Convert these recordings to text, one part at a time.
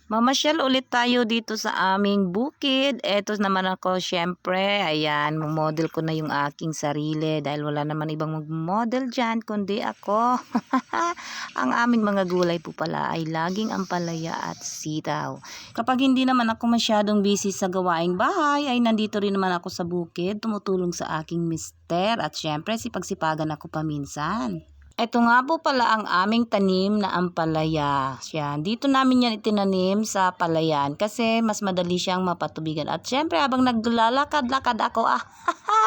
Mamasyal ulit tayo dito sa aming bukid. Eto naman ako, syempre, ayan, model ko na yung aking sarili dahil wala naman ibang mag-model dyan kundi ako. Ang aming mga gulay po pala ay laging ampalaya at sitaw. Kapag hindi naman ako masyadong busy sa gawaing bahay, ay nandito rin naman ako sa bukid, tumutulong sa aking mister at syempre sipagsipagan ako paminsan. Ito nga po pala ang aming tanim na ampalaya. Yan. Dito namin yan itinanim sa palayan kasi mas madali siyang mapatubigan. At syempre habang naglalakad-lakad ako,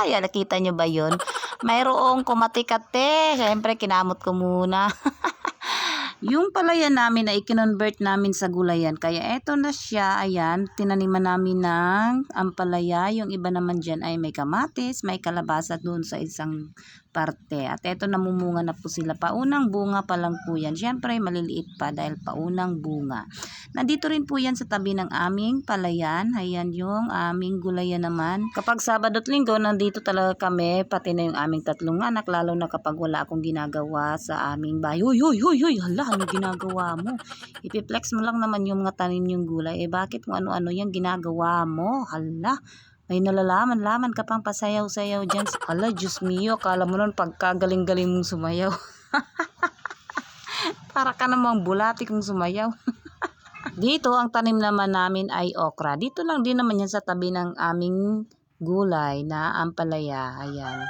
yan, nakita nyo ba yun? Mayroong kumatikate. Syempre kinamot ko muna. Yung palayan namin ay kinonvert namin sa gulayan. Kaya eto na siya, ayan, tinaniman namin ng ampalaya. Yung iba naman dyan ay may kamatis, may kalabasa doon sa isang parte. At eto namumunga na po sila. Paunang bunga pa lang po yan. Siyempre maliliit pa dahil paunang bunga. Nandito rin po yan sa tabi ng aming palayan. Ayan yung aming gulayan naman. Kapag Sabado at Linggo, nandito talaga kami, pati na yung aming tatlong anak, lalo na kapag wala akong ginagawa sa aming bahay. Huy, hala, ano ginagawa mo? Ipiplex mo lang naman yung mga tanim yung gulay. Bakit kung ano-ano yung ginagawa mo? Hala, may nalalaman-laman ka pang pasayaw-sayaw dyan. Hala, Diyos mio, kala mo nun pagkagaling-galing mong sumayaw. Para ka namang bulati kung sumayaw. Dito, ang tanim naman namin ay okra. Dito lang din naman yan sa tabi ng aming gulay na ampalaya. Ayan.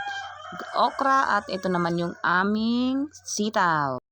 Okra at ito naman yung aming sitaw.